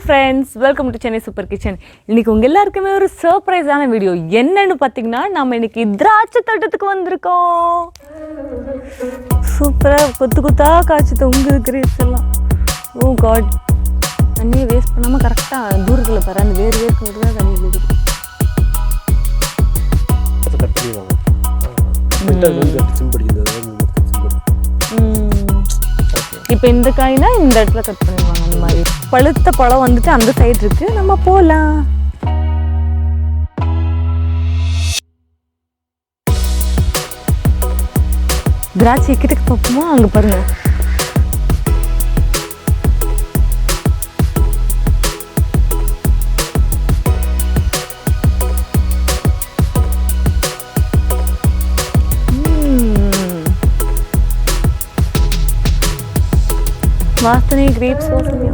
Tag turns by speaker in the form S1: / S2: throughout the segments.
S1: friends, welcome to Chennai Super Kitchen. இன்னைக்கு உங்க எல்லாருக்குமே ஒரு சர்ப்ரைஸான வீடியோ. என்னன்னு பாத்தீங்கன்னா நாம இன்னைக்கு திராட்சை தோட்டத்துக்கு வந்திருக்கோம். சூப்பரா கொத்து காய்ச்சி தொங்குது கிரேப்ஸ் எல்லாம். ஓ காட். தண்ணியை வேஸ்ட் பண்ணாம கரெக்டா தூரத்துல பாரு அந்த வேர்க்கு மட்டும் தண்ணி விழுகுது.
S2: கட் பண்ணிடுவாங்க. ஃபில்டர் வந்து கட்டி சிம்பிடிக்குது.
S1: இப்போ இந்த காய்னா இந்த இடத்துல கட் பண்ணிடுவாங்க. அந்த மாதிரி பழுத்த பழம் வந்துட்டு அந்த சைடு இருக்கு. நம்ம போகலாம். திராட்சை கிட்டக்கு பார்ப்போமா? அங்கே பாருங்க. வாசனை கிரேப்ஸ் வாசனை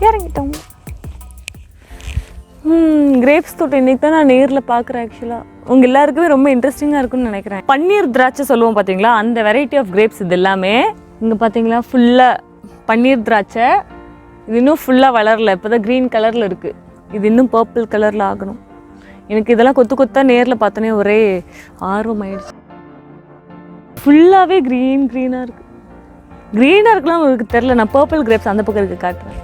S1: இறங்கிட்டோம். கிரேப்ஸ் தோட்டம் இன்னைக்கு தான் நான் நேரில் பார்க்குறேன். ஆக்சுவலாக உங்கள் எல்லாருக்குமே ரொம்ப இன்ட்ரெஸ்டிங்காக இருக்குன்னு நினைக்கிறேன். பன்னீர் திராட்சை சொல்லுவோம் பார்த்தீங்களா, அந்த வெரைட்டி ஆஃப் கிரேப்ஸ் இது எல்லாமே. இங்கே பார்த்தீங்களா ஃபுல்லாக பன்னீர் திராட்சை. இது இன்னும் ஃபுல்லாக வளரல, இப்போ தான் க்ரீன் கலரில் இருக்குது. இது இன்னும் பர்பிள் கலரில் ஆகணும். எனக்கு இதெல்லாம் கொத்தாக நேரில் பார்த்தோன்னே ஒரே ஆர்வம் ஆயிடுச்சு. ஃபுல்லாகவே க்ரீனாக இருக்குது. க்ரீனாக இருக்கலாம் உங்களுக்கு தெரில. நான் பர்பிள் கிரேப்ஸ் அந்த பக்கம் இருக்குது காட்டுறேன்.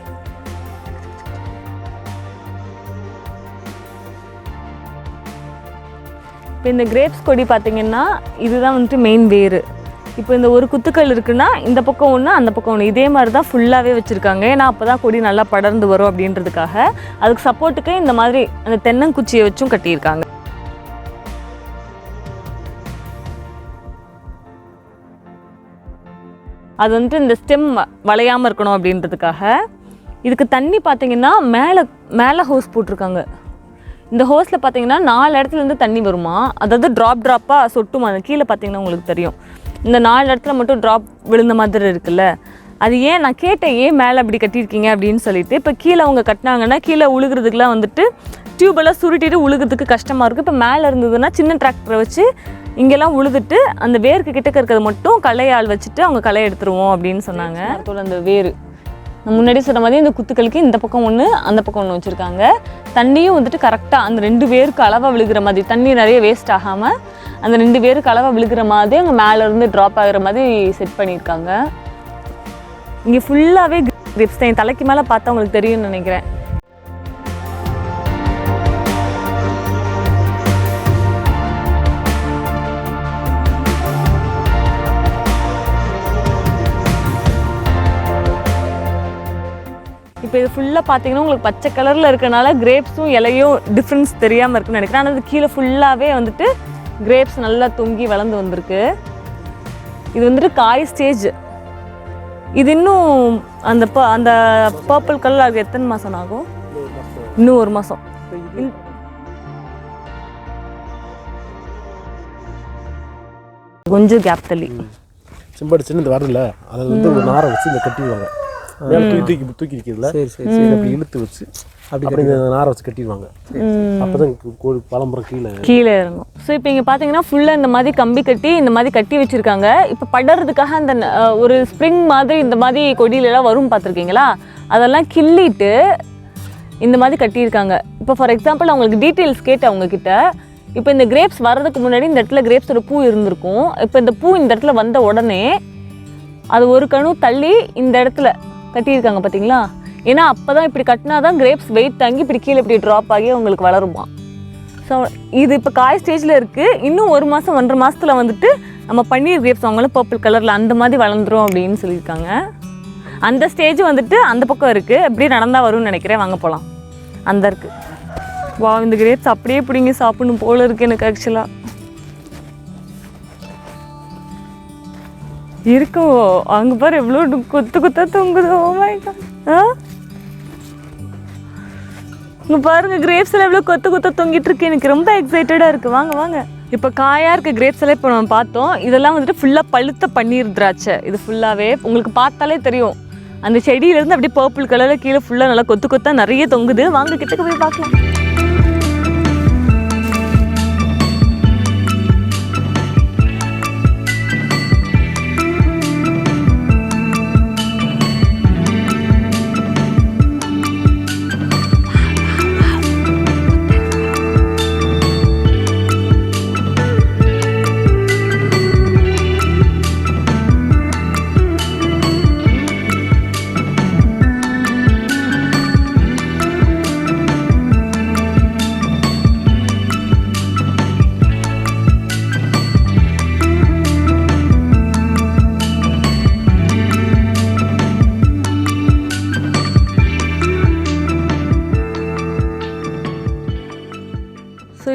S1: இப்போ இந்த கிரேப்ஸ் கொடி பார்த்தீங்கன்னா இதுதான் வந்துட்டு மெயின் வேர். இப்போ இந்த ஒரு குத்துக்கள் இருக்குன்னா இந்த பக்கம் ஒன்று அந்த பக்கம் ஒன்று இதே மாதிரி தான் ஃபுல்லாகவே வச்சுருக்காங்க. ஏன்னா அப்போ தான் கொடி நல்லா படர்ந்து வரும் அப்படின்றதுக்காக. அதுக்கு சப்போர்ட்டுக்கு இந்த மாதிரி அந்த தென்னங்குச்சியை வச்சும் கட்டியிருக்காங்க. அது வந்துட்டு இந்த ஸ்டெம் வளையாமல் இருக்கணும் அப்படின்றதுக்காக. இதுக்கு தண்ணி பார்த்தீங்கன்னா மேலே ஹோஸ் போட்டிருக்காங்க. இந்த ஹோஸில் பார்த்தீங்கன்னா 4 இடத்துலேருந்து தண்ணி வருமா, அதாவது ட்ராப்பாக சொட்டுமா. அந்த கீழே பார்த்தீங்கன்னா உங்களுக்கு தெரியும் இந்த 4 இடத்துல மட்டும் ட்ராப் விழுந்த மாதிரி இருக்குல்ல. அது ஏன் நான் கேட்டேன், ஏன் மேலே அப்படி கட்டியிருக்கீங்க அப்படின்னு சொல்லிட்டு. இப்போ கீழே அவங்க கட்டினாங்கன்னா கீழே உழுகிறதுக்குலாம் வந்துட்டு டியூபெல்லாம் சுருட்டிட்டு உழுகிறதுக்கு கஷ்டமாக இருக்குது. இப்போ மேலே இருந்ததுன்னா சின்ன டிராக்டரை வச்சு இங்கெல்லாம் உழுதுட்டு அந்த வேருக்கு கிட்டக்க இருக்கிறது மட்டும் களையால் வச்சுட்டு அவங்க களை எடுத்துருவோம் அப்படின்னு சொன்னாங்க. அதோட அந்த வேர் நான் முன்னாடி சொன்ன மாதிரி இந்த குத்துக்களுக்கு இந்த பக்கம் ஒன்று அந்த பக்கம் ஒன்று வச்சுருக்காங்க. தண்ணியும் வந்துட்டு கரெக்டாக அந்த 2 வேருக்கு அளவாக விழுகிற மாதிரி, தண்ணி நிறைய வேஸ்ட் ஆகாமல் அந்த 2 வேருக்கு அளவாக விழுகிற மாதிரி அவங்க மேலேருந்து ட்ராப் ஆகிற மாதிரி செட் பண்ணியிருக்காங்க. இங்கே ஃபுல்லாகவே கிரேப்ஸ் தான். என் தலைக்கு மேலே பார்த்தா உங்களுக்கு தெரியும்னு நினைக்கிறேன். இப்போ இது ஃபுல்லாக பார்த்தீங்கன்னா உங்களுக்கு பச்சை கலரில் இருக்கனால கிரேப்ஸும் இலையும் டிஃப்ரென்ஸ் தெரியாமல் இருக்குன்னு நினைக்கிறேன். ஆனால் அது கீழே ஃபுல்லாகவே வந்துட்டு கிரேப்ஸ் நல்லா தொங்கி வளர்ந்து வந்திருக்கு. இது வந்துட்டு காய் ஸ்டேஜ். இது இன்னும் அந்த பர்பிள் கலர் அது எத்தனை மாதம் ஆகும்? இன்னும் 1 மாதம். கொஞ்சம் கேப் தள்ளி
S2: சிம்படிச்சுன்னு இந்த வரல அதை வந்து ஒரு நாரை வச்சு இந்த கட்டிடுவாங்க. தூக்கி இருக்கிறதுல அப்படி இழுத்து வச்சு அப்படி இந்த நாரை வச்சு கட்டிடுவாங்க. அப்போதான் பழம்புறம் கீழே இறங்கும்.
S1: ஸோ இப்போ இங்கே பார்த்தீங்கன்னா ஃபுல்லாக இந்த மாதிரி கம்பி கட்டி இந்த மாதிரி கட்டி வச்சுருக்காங்க. இப்போ படறதுக்காக அந்த ஒரு ஸ்ப்ரிங் மாதிரி இந்த மாதிரி கொடியிலலாம் வரும் பார்த்துருக்கீங்களா, அதெல்லாம் கிள்ளிட்டு இந்த மாதிரி கட்டியிருக்காங்க. இப்போ ஃபார் எக்ஸாம்பிள் அவங்களுக்கு டீட்டெயில்ஸ் கேட்டு அவங்கக்கிட்ட, இப்போ இந்த கிரேப்ஸ் வர்றதுக்கு முன்னாடி இந்த இடத்துல கிரேப்ஸோட பூ இருந்திருக்கும். இப்போ இந்த பூ இந்த இடத்துல வந்த உடனே அது ஒரு கணு தள்ளி இந்த இடத்துல கட்டியிருக்காங்க பார்த்தீங்களா. ஏன்னா அப்போ தான் இப்படி கட்டினா தான் கிரேப்ஸ் வெயிட் தாங்கி இப்படி கீழே இப்படி ட்ராப் ஆகி அவங்களுக்கு வளருமா. ஸோ இது இப்போ காய் ஸ்டேஜில் இருக்குது. இன்னும் 1 மாதம் 1.5 மாதத்தில் வந்துட்டு நம்ம பன்னீர் கிரேப்ஸ் அவங்களும் பர்பிள் கலரில் அந்த மாதிரி வளர்ந்துரும் அப்படின்னு சொல்லியிருக்காங்க. அந்த ஸ்டேஜ் வந்துட்டு அந்த பக்கம் இருக்குது. அப்படியே நடந்தால் வரும்னு நினைக்கிறேன். வாங்க போகலாம். அந்த இருக்குது. வா, இந்த கிரேப்ஸ் அப்படியே பிடிங்கி சாப்பிடணும் போல இருக்குது எனக்கு ஆக்சுவலாக. இருக்கும் அங்கே பாரு எவ்வளோ கொத்தா தொங்குது. Oh my God. இங்கே பாருங்க கிரேப்ஸ் எல்லாம் எவ்வளோ கொத்த தொங்கிட்டு இருக்கு. எனக்கு ரொம்ப எக்ஸைட்டடாக இருக்குது. வாங்க. இப்போ காயாக இருக்க கிரேப்ஸ் எல்லாம் இப்போ நம்ம பார்த்தோம். இதெல்லாம் வந்துட்டு ஃபுல்லாக பழுத்த பன்னீர் திராட்சை. இது ஃபுல்லாகவே உங்களுக்கு பார்த்தாலே தெரியும் அந்த செடியிலேருந்து அப்படியே பர்பிள் கலரில் கீழே ஃபுல்லாக நல்லா கொத்தா நிறைய தொங்குது. வாங்க கிட்டக்கு போய் பார்க்கலாம்.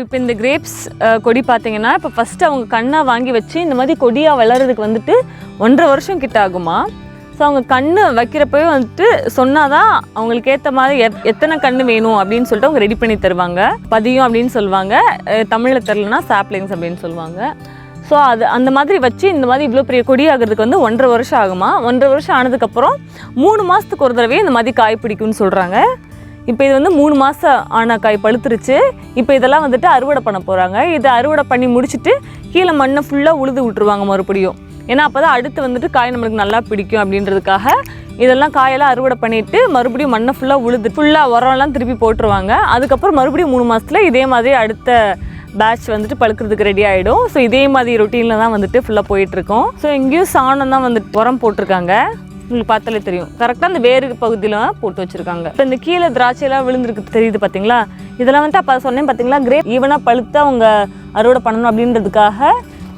S1: இப்போ இந்த கிரேப்ஸ் கொடி பார்த்தீங்கன்னா இப்போ ஃபஸ்ட்டு அவங்க கண்ணை வாங்கி வச்சு இந்த மாதிரி கொடியாக வளர்கிறதுக்கு வந்துட்டு 1.5 வருஷம் கிட்ட ஆகுமா. ஸோ அவங்க கண்ணு வைக்கிறப்பவே வந்துட்டு சொன்னாதான் அவங்களுக்கு ஏற்ற மாதிரி எத்தனை கண்ணு வேணும் அப்படின்னு சொல்லிட்டு அவங்க ரெடி பண்ணி தருவாங்க. பதியம் அப்படின்னு சொல்லுவாங்க, தமிழில் தெரிலனா சாப்ளிங்ஸ் அப்படின்னு சொல்லுவாங்க. ஸோ அது அந்த மாதிரி வச்சு இந்த மாதிரி இவ்வளோ பெரிய கொடி ஆகிறதுக்கு வந்து 1.5 வருஷம் ஆகுமா. 1.5 வருஷம் ஆனதுக்கப்புறம் 3 மாதத்துக்கு ஒரு தடவை இந்த மாதிரி காய் பிடிக்கும்னு சொல்கிறாங்க. இப்போ இது வந்து 3 மாதம் ஆன காய் பழுத்துருச்சு. இப்போ இதெல்லாம் வந்துட்டு அறுவடை பண்ண போகிறாங்க. இதை அறுவடை பண்ணி முடிச்சுட்டு கீழே மண்ணை ஃபுல்லாக உழுது விட்டுருவாங்க மறுபடியும். ஏன்னா அப்போ தான் அடுத்து வந்துட்டு காய் நம்மளுக்கு நல்லா பிடிக்கும் அப்படின்றதுக்காக இதெல்லாம் காயெல்லாம் அறுவடை பண்ணிவிட்டு மறுபடியும் மண்ணை ஃபுல்லாக உரம்லாம் திருப்பி போட்டுருவாங்க. அதுக்கப்புறம் மறுபடியும் 3 மாதத்தில் இதே மாதிரி அடுத்த பேட்ச் வந்துட்டு பழுக்கிறதுக்கு ரெடி ஆகிடும். ஸோ இதே மாதிரி ரொட்டீனில் தான் வந்துட்டு ஃபுல்லாக போயிட்டுருக்கோம். ஸோ எங்கேயும் சாணம் தான் வந்துட்டு உரம் போட்டிருக்காங்க. உங்களுக்கு பார்த்தாலே தெரியும், கரெக்டாக அந்த வேறு பகுதியில் போட்டு வச்சுருக்காங்க. இப்போ இந்த கீழே திராட்சையெல்லாம் விழுந்துருக்கு தெரியுது பார்த்தீங்களா. இதெல்லாம் வந்துட்டு அப்போ சொன்னேன் பார்த்தீங்களா, கிரேப் ஈவனாக பழுத்து அவங்க அறுவடை பண்ணணும் அப்படின்றதுக்காக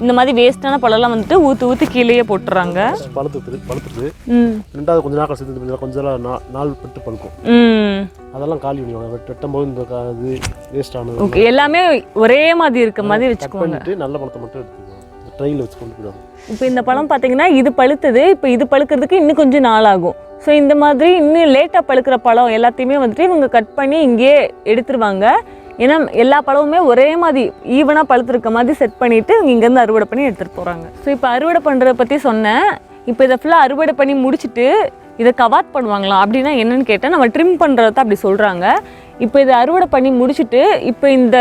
S1: இந்த மாதிரி வேஸ்ட்டான பழம்லாம் வந்துட்டு ஊற்றி கீழேயே போட்டுறாங்க.
S2: பழுத்துட்டு ரெண்டாவது கொஞ்ச நாள் சேர்த்து கொஞ்சம் நாள் விட்டு பழுக்கும். அதெல்லாம் காலி பண்ணிடுவாங்க. வெட்டும்போது இந்த இது வேஸ்ட் ஆனது
S1: ஓகே எல்லாமே ஒரே மாதிரி இருக்க மாதிரி வச்சுக்குவாங்க.
S2: நல்ல பழத்தை மட்டும் எடுத்துக்குவாங்க, ட்ரெயினில் வச்சு கொண்டு போயிடுவாங்க.
S1: இப்போ இந்த பழம் பார்த்தீங்கன்னா இது பழுத்தது. இப்போ இது பழுக்கிறதுக்கு இன்னும் கொஞ்சம் நாள் ஆகும். ஸோ இந்த மாதிரி இன்னும் லேட்டாக பழுக்கிற பழம் எல்லாத்தையுமே வந்துட்டு இவங்க கட் பண்ணி இங்கேயே எடுத்துருவாங்க. ஏன்னா எல்லா பழமுமே ஒரே மாதிரி ஈவனாக பழுத்துருக்க மாதிரி செட் பண்ணிவிட்டு இவங்க இங்கேருந்து அறுவடை பண்ணி எடுத்துகிட்டு போகிறாங்க. ஸோ இப்போ அறுவடை பண்ணுறதை பற்றி சொன்னேன். இப்போ இதை ஃபுல்லாக அறுவடை பண்ணி முடிச்சுட்டு இதை கவாட் பண்ணுவாங்களாம். அப்படின்னா என்னென்னு கேட்டால் நம்ம ட்ரிம் பண்ணுறத அப்படி சொல்கிறாங்க. இப்போ இதை அறுவடை பண்ணி முடிச்சுட்டு இப்போ இந்த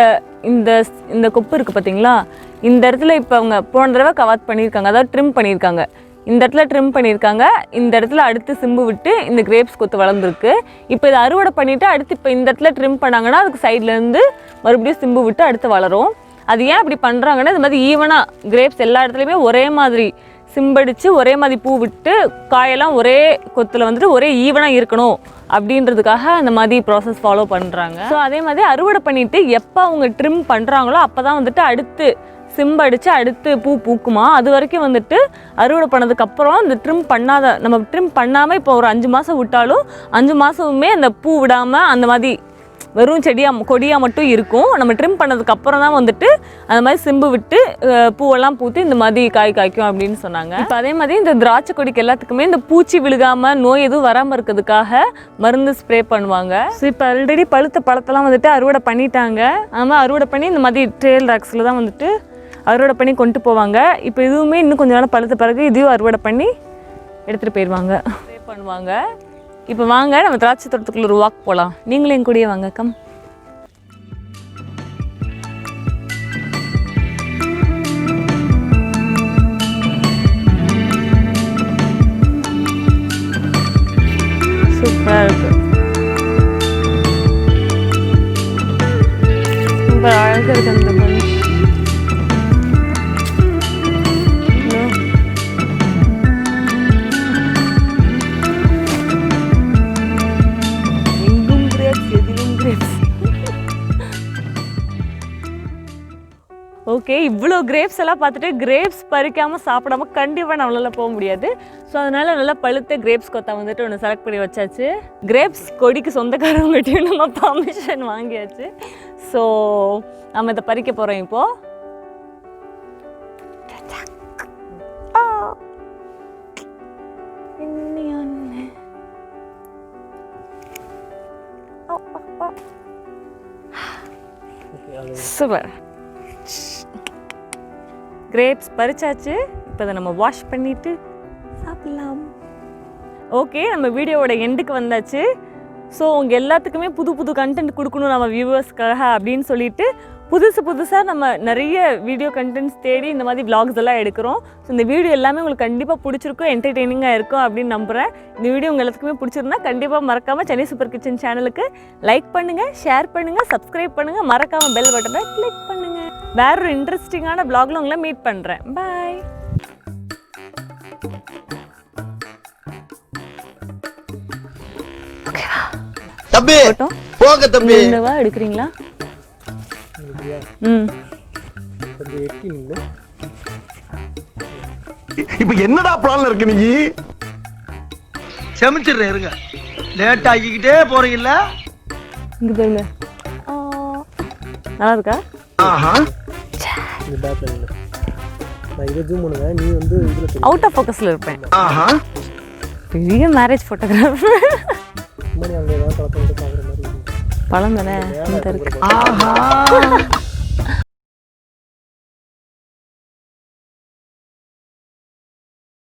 S1: இந்த இந்த கொப்பு இருக்குது பார்த்தீங்களா, இந்த இடத்துல இப்போ அவங்க போன தடவை கவாத் பண்ணியிருக்காங்க, அதாவது ட்ரிம் பண்ணியிருக்காங்க. இந்த இடத்துல ட்ரிம் பண்ணியிருக்காங்க, இந்த இடத்துல அடுத்து சிம்பு விட்டு இந்த கிரேப்ஸ் கொத்து வளர்ந்துருக்கு. இப்போ இதை அறுவடை பண்ணிவிட்டு அடுத்து இப்போ இந்த இடத்துல ட்ரிம் பண்ணாங்கன்னா அதுக்கு சைட்லேருந்து மறுபடியும் சிம்பு விட்டு அடுத்து வளரும். அது ஏன் அப்படி பண்ணுறாங்கன்னா இந்த மாதிரி ஈவனாக கிரேப்ஸ் எல்லா இடத்துலையுமே ஒரே மாதிரி சிம்படிச்சு ஒரே மாதிரி பூ விட்டு காயெல்லாம் ஒரே கொத்தில் வந்துட்டு ஒரே ஈவனாக இருக்கணும் அப்படின்றதுக்காக அந்த மாதிரி ப்ராசஸ் ஃபாலோ பண்ணுறாங்க. ஸோ அதே மாதிரி அறுவடை பண்ணிவிட்டு எப்போ அவங்க ட்ரிம் பண்ணுறாங்களோ அப்போ தான் வந்துட்டு அடுத்து சிம்படிச்சு அடுத்து பூ பூக்குமா. அது வரைக்கும் வந்துட்டு அறுவடை பண்ணதுக்கப்புறம் இந்த ட்ரிம் பண்ணாத நம்ம ட்ரிம் பண்ணாமல் இப்போ ஒரு 5 மாதம் விட்டாலும் 5 மாதமுமே அந்த பூ விடாமல் அந்த மாதிரி வெறும் கொடியாக மட்டும் இருக்கும். நம்ம ட்ரிம் பண்ணதுக்கப்புறம் தான் வந்துட்டு அந்த மாதிரி சிம்பு விட்டு பூவெல்லாம் பூத்து இந்த மாதிரி காய் காய்க்கும் அப்படின்னு சொன்னாங்க. இப்போ அதே மாதிரி இந்த திராட்சை கொடிக்கு எல்லாத்துக்குமே இந்த பூச்சி விழுகாமல் நோய் எதுவும் வராமல் இருக்கிறதுக்காக மருந்து ஸ்ப்ரே பண்ணுவாங்க. ஸோ இப்போ ஆல்ரெடி பழுத்த பழத்தெல்லாம் வந்துட்டு அறுவடை பண்ணிட்டாங்க. ஆமாம், அறுவடை பண்ணி இந்த மாதிரி ட்ரெயில் ராக்ஸில் தான் வந்துட்டு அறுவடை பண்ணி கொண்டு போவாங்க. இப்போ இதுவுமே இன்னும் கொஞ்சம் நாள் பழுத்த பிறகு இதையும் அறுவடை பண்ணி எடுத்துகிட்டு போயிடுவாங்க, ஸ்ப்ரே பண்ணுவாங்க. இப்போ வாங்க நம்ம திராட்சை தோட்டத்துக்குள்ள ஒரு வாக் போகலாம். நீங்களும் என் கூடயே வாங்க, கம். சூப்பராக இருக்கு, ரொம்ப அழகாக இருக்கு அந்த மண். ஓகே, இவ்வளோ கிரேப்ஸ் எல்லாம் பார்த்துட்டு கிரேப்ஸ் பறிக்காமல் சாப்பிடாம கண்டிப்பாக நம்மளால போக முடியாது. ஸோ அதனால் நல்லா பழுத்த கிரேப்ஸ் கொத்தா வந்துட்டு ஒன்று செலக்ட் பண்ணி வச்சாச்சு. கிரேப்ஸ் கொடிக்கு சொந்தக்காரவங்ககிட்டையும் நம்ம பர்மிஷன் வாங்கியாச்சு. ஸோ நம்ம இதை பறிக்க போகிறோம் இப்போது. சூப்பர், கிரேப்ஸ் பறிச்சாச்சு. இப்போ அதை நம்ம வாஷ் பண்ணிவிட்டு சாப்பிடலாம். ஓகே, நம்ம வீடியோவோட எண்டுக்கு வந்தாச்சு. ஸோ உங்கள் எல்லாத்துக்குமே புது புது கண்டென்ட் கொடுக்கணும் நம்ம வியூவர்ஸ்க்காக அப்படின்னு சொல்லிட்டு புதுசாக நம்ம நிறைய வீடியோ கண்டென்ட்ஸ் தேடி இந்த மாதிரி vlogs எல்லாம் எடுக்கிறோம். ஸோ இந்த வீடியோ எல்லாமே உங்களுக்கு கண்டிப்பாக பிடிச்சிருக்கும், என்டர்டெய்னிங்காக இருக்கும் அப்படின்னு நம்புகிறேன். இந்த வீடியோ உங்கள் எல்லாத்துக்குமே பிடிச்சிருந்தா கண்டிப்பாக மறக்காமல் சென்னை சூப்பர் கிச்சன் சேனலுக்கு லைக் பண்ணுங்கள், ஷேர் பண்ணுங்கள், சப்ஸ்கிரைப் பண்ணுங்கள், மறக்காமல் பெல் பட்டனை கிளிக் பண்ணுங்கள். வேற ஒரு இன்ட்ரெஸ்டிங்கான vlogல உங்களை மீட் பண்ணுறேன். பாய்.
S3: தம்பி போங்க தம்பி,
S1: என்னவா எடுக்கிறீங்களா?
S3: இப்ப என்னடா பிளான்ல இருக்கு நீ?
S4: செமிச்சிடுறேன், இருங்க. லேட் ஆகிக்கிட்டே போறீங்கல்ல.
S1: இங்க பாருங்க, நல்லா இருக்கா?
S2: இந்த பேக்கில் இல்லை நான் இதை ஜூம் பண்ணுவேன் நீ வந்து இதில்
S1: அவுட் ஆஃப் ஃபோக்கஸில் இருப்பேன். பெரிய மேரேஜ் ஃபோட்டோகிராஃபர்.
S2: அங்கே ஏதாவது கலப்படம் பார்க்குற மாதிரி
S1: பழம் தானே இந்த இருக்கு.